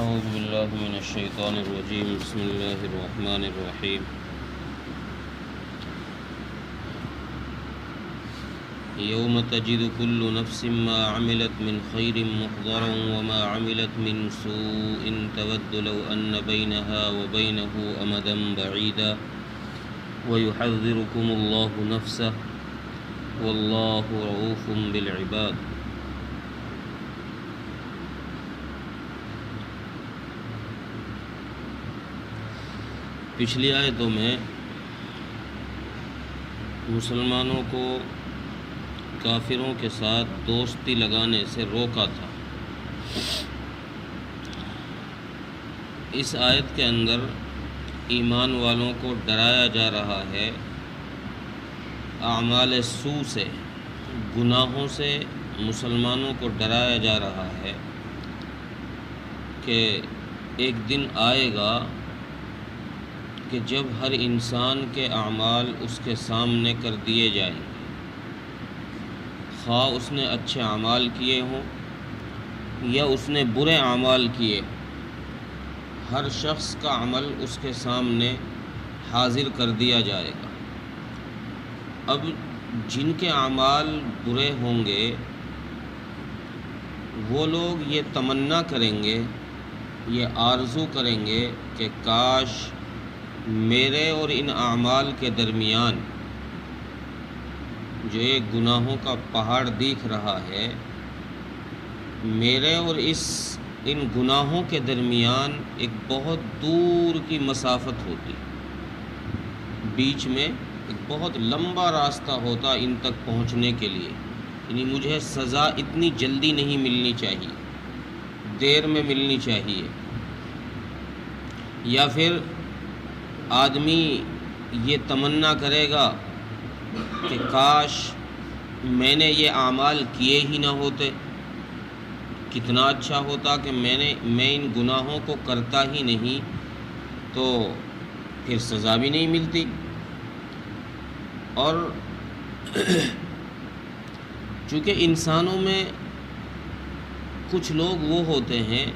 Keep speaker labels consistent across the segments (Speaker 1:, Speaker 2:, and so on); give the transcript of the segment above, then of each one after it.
Speaker 1: أعوذ بالله من الشيطان الرجيم بسم الله الرحمن الرحيم يوم تجد كل نفس ما عملت من خير محضرا وما عملت من سوء تود لو أن بينها وبينه أمدا بعيدا ويحذركم الله نفسه والله رؤوف بالعباد. پچھلی آیتوں میں مسلمانوں کو کافروں کے ساتھ دوستی لگانے سے روکا تھا. اس آیت کے اندر ایمان والوں کو ڈرایا جا رہا ہے اعمال سوء سے، گناہوں سے مسلمانوں کو ڈرایا جا رہا ہے کہ ایک دن آئے گا کہ جب ہر انسان کے اعمال اس کے سامنے کر دیے جائیں گے، خواہ اس نے اچھے اعمال کیے ہوں یا اس نے برے اعمال کیے ہوں، ہر شخص کا عمل اس کے سامنے حاضر کر دیا جائے گا. اب جن کے اعمال برے ہوں گے وہ لوگ یہ تمنا کریں گے، یہ آرزو کریں گے کہ کاش میرے اور ان اعمال کے درمیان جو ایک گناہوں کا پہاڑ دکھ رہا ہے، میرے اور ان گناہوں کے درمیان ایک بہت دور کی مسافت ہوتی، بیچ میں ایک بہت لمبا راستہ ہوتا ان تک پہنچنے کے لیے. یعنی مجھے سزا اتنی جلدی نہیں ملنی چاہیے، دیر میں ملنی چاہیے. یا پھر آدمی یہ تمنا کرے گا کہ کاش میں نے یہ اعمال کیے ہی نہ ہوتے، کتنا اچھا ہوتا کہ میں ان گناہوں کو کرتا ہی نہیں تو پھر سزا بھی نہیں ملتی. اور چونکہ انسانوں میں کچھ لوگ وہ ہوتے ہیں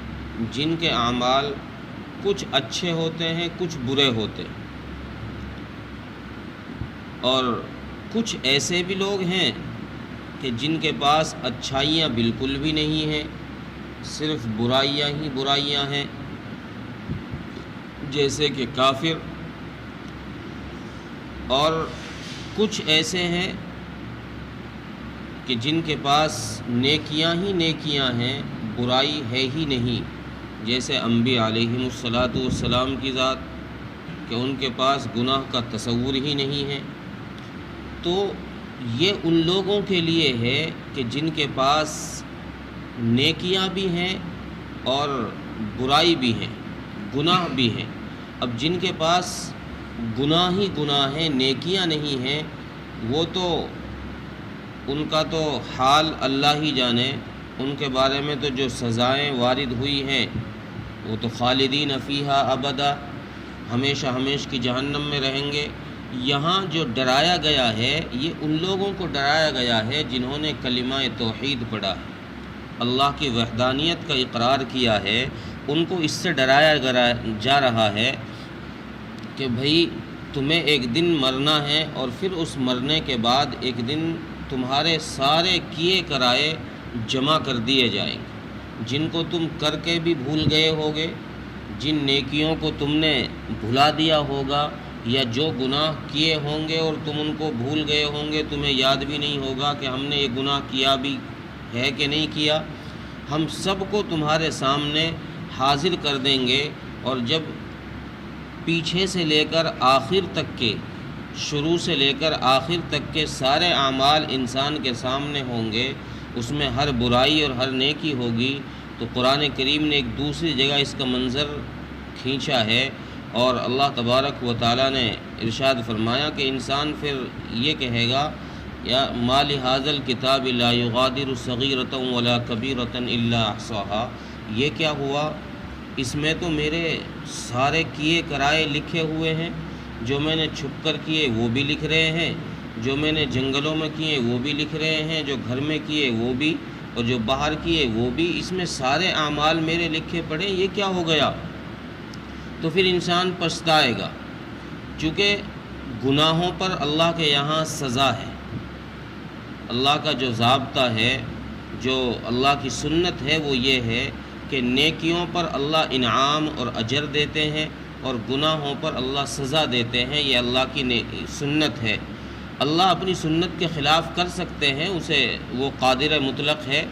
Speaker 1: جن کے اعمال کچھ اچھے ہوتے ہیں، کچھ برے ہوتے ہیں، اور کچھ ایسے بھی لوگ ہیں کہ جن کے پاس اچھائیاں بالکل بھی نہیں ہیں، صرف برائیاں ہی برائیاں ہیں، جیسے کہ کافر. اور کچھ ایسے ہیں کہ جن کے پاس نیکیاں ہی نیکیاں ہیں، برائی ہے ہی نہیں، جیسے انبیاء علیہم الصلاۃ کی ذات کہ ان کے پاس گناہ کا تصور ہی نہیں ہے. تو یہ ان لوگوں کے لیے ہے کہ جن کے پاس نیکیاں بھی ہیں اور برائی بھی ہیں، گناہ بھی ہیں. اب جن کے پاس گناہ ہی گناہ ہیں، نیکیاں نہیں ہیں، وہ تو ان کا تو حال اللہ ہی جانے. ان کے بارے میں تو جو سزائیں وارد ہوئی ہیں وہ تو خالدین فیہا ابدا، ہمیشہ ہمیشہ کی جہنم میں رہیں گے. یہاں جو ڈرایا گیا ہے یہ ان لوگوں کو ڈرایا گیا ہے جنہوں نے کلمہ توحید پڑھا ہے، اللہ کی وحدانیت کا اقرار کیا ہے. ان کو اس سے ڈرایا جا رہا ہے کہ بھئی تمہیں ایک دن مرنا ہے اور پھر اس مرنے کے بعد ایک دن تمہارے سارے کیے کرائے جمع کر دیے جائیں گے، جن کو تم کر کے بھی بھول گئے ہوگے، جن نیکیوں کو تم نے بھلا دیا ہوگا، یا جو گناہ کیے ہوں گے اور تم ان کو بھول گئے ہوں گے، تمہیں یاد بھی نہیں ہوگا کہ ہم نے یہ گناہ کیا بھی ہے کہ نہیں کیا. ہم سب کو تمہارے سامنے حاضر کر دیں گے. اور جب پیچھے سے لے کر آخر تک کے، شروع سے لے کر آخر تک کے سارے اعمال انسان کے سامنے ہوں گے، اس میں ہر برائی اور ہر نیکی ہوگی. تو قرآن کریم نے ایک دوسری جگہ اس کا منظر کھینچا ہے، اور اللہ تبارک و تعالیٰ نے ارشاد فرمایا کہ انسان پھر یہ کہے گا یا ما لہذا الکتاب لا یغادر صغیرۃ ولا کبیرۃ الا احصاها، یہ کیا ہوا، اس میں تو میرے سارے کیے کرائے لکھے ہوئے ہیں، جو میں نے چھپ کر کیے وہ بھی لکھ رہے ہیں، جو میں نے جنگلوں میں کیے وہ بھی لکھ رہے ہیں، جو گھر میں کیے وہ بھی، اور جو باہر کیے وہ بھی، اس میں سارے اعمال میرے لکھے پڑے، یہ کیا ہو گیا؟ تو پھر انسان پچھتائے گا، چونکہ گناہوں پر اللہ کے یہاں سزا ہے۔ اللہ کا جو ضابطہ ہے، جو اللہ کی سنت ہے، وہ یہ ہے کہ نیکیوں پر اللہ انعام اور اجر دیتے ہیں اور گناہوں پر اللہ سزا دیتے ہیں، یہ اللہ کی سنت ہے۔ اللہ اپنی سنت کے خلاف کر سکتے ہیں، اسے وہ قادر مطلق ہے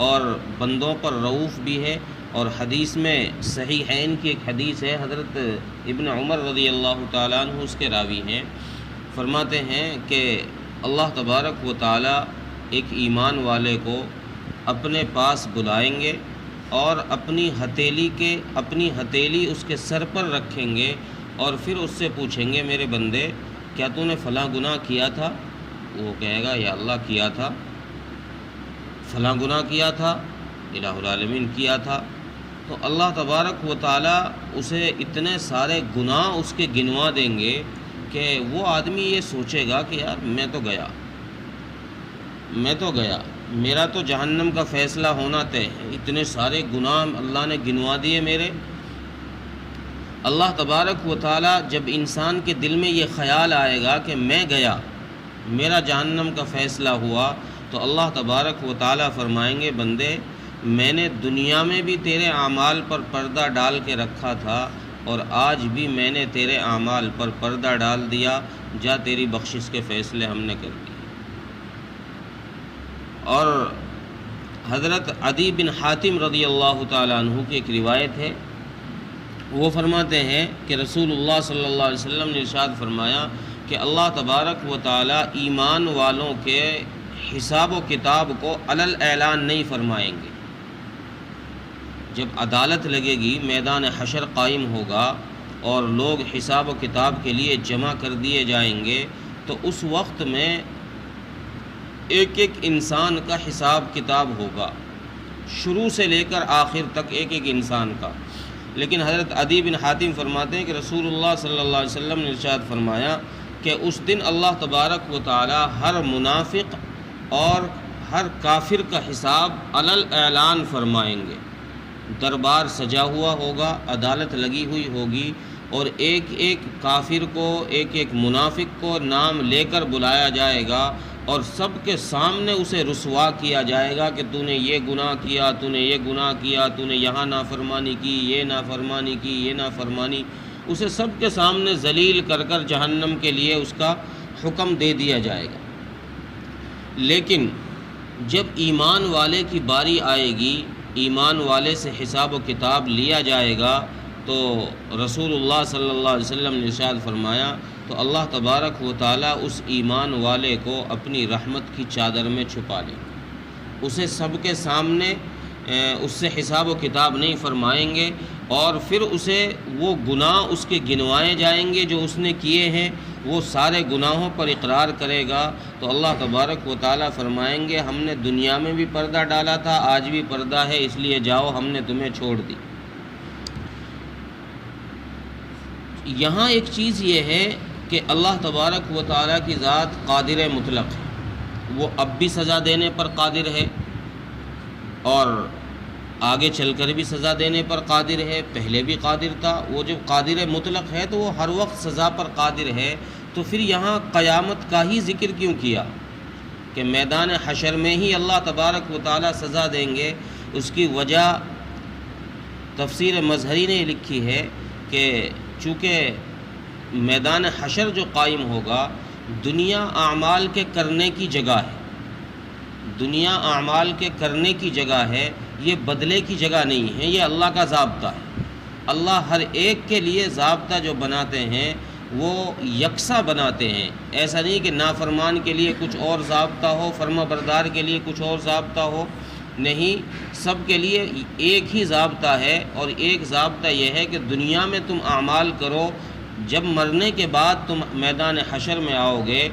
Speaker 1: اور بندوں پر رؤوف بھی ہے۔ اور حدیث میں صحیحین کی ایک حدیث ہے، حضرت ابن عمر رضی اللہ تعالیٰ عنہ اس کے راوی ہیں، فرماتے ہیں کہ اللہ تبارک و تعالیٰ ایک ایمان والے کو اپنے پاس بلائیں گے اور اپنی ہتھیلی اس کے سر پر رکھیں گے اور پھر اس سے پوچھیں گے، میرے بندے کیا تو نے فلاں گناہ کیا تھا؟ وہ کہے گا یا اللہ کیا تھا، فلاں گناہ کیا تھا، الہ العالمین کیا تھا۔ تو اللہ تبارک و تعالیٰ اسے اتنے سارے گناہ اس کے گنوا دیں گے کہ وہ آدمی یہ سوچے گا کہ یار میں تو گیا، میرا تو جہنم کا فیصلہ ہونا طے ہے، اتنے سارے گناہ اللہ نے گنوا دیے میرے۔ اللہ تبارک و تعالیٰ جب انسان کے دل میں یہ خیال آئے گا کہ میں گیا، میرا جہنم کا فیصلہ ہوا، تو اللہ تبارک و تعالیٰ فرمائیں گے، بندے میں نے دنیا میں بھی تیرے اعمال پر پردہ ڈال کے رکھا تھا اور آج بھی میں نے تیرے اعمال پر پردہ ڈال دیا، جا تیری بخشش کے فیصلے ہم نے کر دیے۔ اور حضرت عدی بن حاتم رضی اللہ تعالیٰ عنہ کی ایک روایت ہے، وہ فرماتے ہیں کہ رسول اللہ صلی اللہ علیہ وسلم نے ارشاد فرمایا کہ اللہ تبارک و تعالیٰ ایمان والوں کے حساب و کتاب کو علل اعلان نہیں فرمائیں گے۔ جب عدالت لگے گی، میدان حشر قائم ہوگا اور لوگ حساب و کتاب کے لیے جمع کر دیے جائیں گے، تو اس وقت میں ایک ایک انسان کا حساب کتاب ہوگا، شروع سے لے کر آخر تک ایک ایک انسان کا۔ لیکن حضرت عدی بن حاتم فرماتے ہیں کہ رسول اللہ صلی اللہ علیہ وسلم نے ارشاد فرمایا کہ اس دن اللہ تبارک و تعالی ہر منافق اور ہر کافر کا حساب علل اعلان فرمائیں گے۔ دربار سجا ہوا ہوگا، عدالت لگی ہوئی ہوگی اور ایک ایک کافر کو، ایک ایک منافق کو نام لے کر بلایا جائے گا اور سب کے سامنے اسے رسوا کیا جائے گا کہ تو نے یہ گناہ کیا، تو نے یہ گناہ کیا، تو نے یہاں نافرمانی کی، یہ نافرمانی کی، یہ نافرمانی، اسے سب کے سامنے ذلیل کر کر جہنم کے لیے اس کا حکم دے دیا جائے گا۔ لیکن جب ایمان والے کی باری آئے گی، ایمان والے سے حساب و کتاب لیا جائے گا، تو رسول اللہ صلی اللہ علیہ وسلم نے ارشاد فرمایا تو اللہ تبارک و تعالیٰ اس ایمان والے کو اپنی رحمت کی چادر میں چھپا لے، اسے سب کے سامنے اس سے حساب و کتاب نہیں فرمائیں گے اور پھر اسے وہ گناہ اس کے گنوائے جائیں گے جو اس نے کیے ہیں، وہ سارے گناہوں پر اقرار کرے گا تو اللہ تبارک و تعالیٰ فرمائیں گے ہم نے دنیا میں بھی پردہ ڈالا تھا، آج بھی پردہ ہے، اس لیے جاؤ ہم نے تمہیں چھوڑ دی۔ یہاں ایک چیز یہ ہے کہ اللہ تبارک و تعالیٰ کی ذات قادر مطلق ہے، وہ اب بھی سزا دینے پر قادر ہے اور آگے چل کر بھی سزا دینے پر قادر ہے، پہلے بھی قادر تھا۔ وہ جب قادر مطلق ہے تو وہ ہر وقت سزا پر قادر ہے، تو پھر یہاں قیامت کا ہی ذکر کیوں کیا کہ میدان حشر میں ہی اللہ تبارک و تعالیٰ سزا دیں گے؟ اس کی وجہ تفسیر مظہری نے لکھی ہے کہ چونکہ میدان حشر جو قائم ہوگا دنیا اعمال کے کرنے کی جگہ ہے، دنیا اعمال کے کرنے کی جگہ ہے، یہ بدلے کی جگہ نہیں ہے، یہ اللہ کا ضابطہ ہے۔ اللہ ہر ایک کے لیے ضابطہ جو بناتے ہیں وہ یکساں بناتے ہیں، ایسا نہیں کہ نافرمان کے لیے کچھ اور ضابطہ ہو، فرما بردار کے لیے کچھ اور ضابطہ ہو، نہیں، سب کے لیے ایک ہی ضابطہ ہے۔ اور ایک ضابطہ یہ ہے کہ دنیا میں تم اعمال کرو، جب مرنے کے بعد تم میدان حشر میں آؤ گے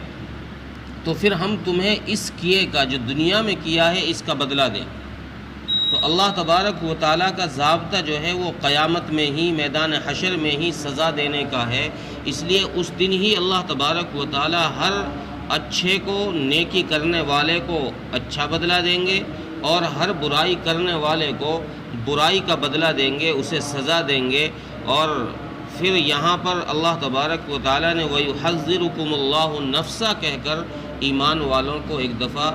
Speaker 1: تو پھر ہم تمہیں اس کیے کا جو دنیا میں کیا ہے اس کا بدلہ دیں۔ تو اللہ تبارک و تعالیٰ کا ضابطہ جو ہے وہ قیامت میں ہی، میدان حشر میں ہی سزا دینے کا ہے، اس لیے اس دن ہی اللہ تبارک و تعالیٰ ہر اچھے کو، نیکی کرنے والے کو اچھا بدلہ دیں گے اور ہر برائی کرنے والے کو برائی کا بدلہ دیں گے، اسے سزا دیں گے۔ اور پھر یہاں پر اللہ تبارک و تعالیٰ نے وَيُحَذِّرُكُمُ اللَّهُ نَفْسَ کہہ کر ایمان والوں کو ایک دفعہ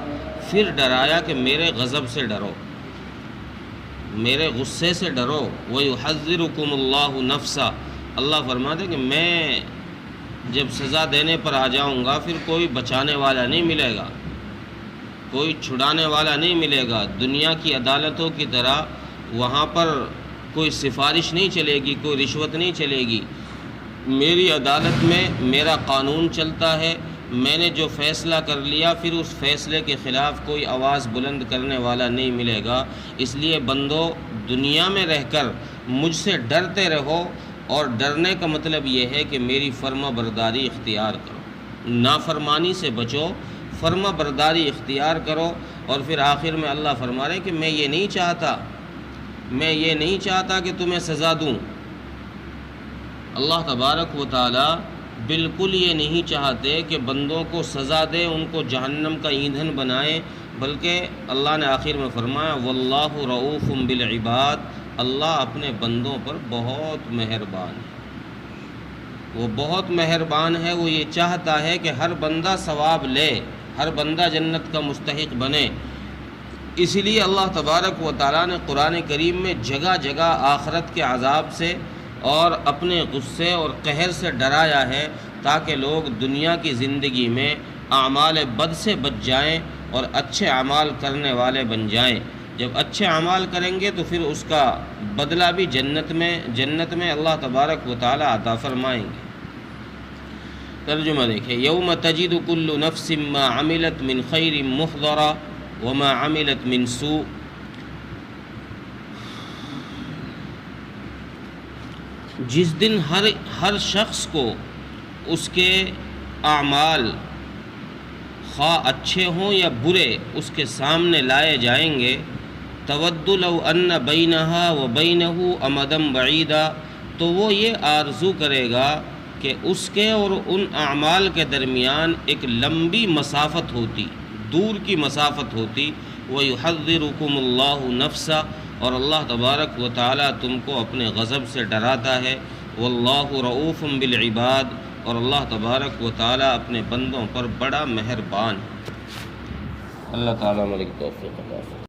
Speaker 1: پھر ڈرایا کہ میرے غضب سے ڈرو، میرے غصے سے ڈرو۔ وَيُحَذِّرُكُمُ اللَّهُ نَفْسَ، اللہ فرماتے ہیں کہ میں جب سزا دینے پر آ جاؤں گا پھر کوئی بچانے والا نہیں ملے گا، کوئی چھڑانے والا نہیں ملے گا۔ دنیا کی عدالتوں کی طرح وہاں پر کوئی سفارش نہیں چلے گی، کوئی رشوت نہیں چلے گی۔ میری عدالت میں میرا قانون چلتا ہے، میں نے جو فیصلہ کر لیا پھر اس فیصلے کے خلاف کوئی آواز بلند کرنے والا نہیں ملے گا۔ اس لیے بندو دنیا میں رہ کر مجھ سے ڈرتے رہو، اور ڈرنے کا مطلب یہ ہے کہ میری فرما برداری اختیار کرو، نافرمانی سے بچو، فرما برداری اختیار کرو۔ اور پھر آخر میں اللہ فرما رہے ہیں کہ میں یہ نہیں چاہتا کہ تمہیں سزا دوں۔ اللہ تبارک و تعالی بالکل یہ نہیں چاہتے کہ بندوں کو سزا دے، ان کو جہنم کا ایندھن بنائے، بلکہ اللہ نے آخر میں فرمایا واللہ رؤوف بالعباد، اللہ اپنے بندوں پر بہت مہربان ہے، وہ بہت مہربان ہے۔ وہ یہ چاہتا ہے کہ ہر بندہ ثواب لے، ہر بندہ جنت کا مستحق بنے۔ اسی لیے اللہ تبارک و تعالیٰ نے قرآن کریم میں جگہ جگہ آخرت کے عذاب سے اور اپنے غصے اور قہر سے ڈرایا ہے، تاکہ لوگ دنیا کی زندگی میں اعمال بد سے بچ جائیں اور اچھے اعمال کرنے والے بن جائیں۔ جب اچھے اعمال کریں گے تو پھر اس کا بدلہ بھی جنت میں اللہ تبارک و تعالیٰ عطا فرمائیں گے۔ ترجمہ دیکھیں، یوم تجد کل نفس ما عملت من خیر محضرا وما عملت من سوء۔ جس دن ہر شخص کو اس کے اعمال خواہ اچھے ہوں یا برے اس کے سامنے لائے جائیں گے، تود لو ان بینہا و بینہ امدا بعیدا، تو وہ یہ آرزو کرے گا کہ اس کے اور ان اعمال کے درمیان ایک لمبی مسافت ہوتی، دور کی مسافت ہوتی۔ وَيُحَذِّرُكُمُ اللَّهُ نَفْسَ، اور اللہ تبارک و تعالیٰ تم کو اپنے غضب سے ڈراتا ہے۔ واللہ رؤوف بالعباد، اور اللہ تبارک و تعالیٰ اپنے بندوں پر بڑا مہربان ہے۔ اللہ تعالیٰ ملک توفیق عطا فرمائے۔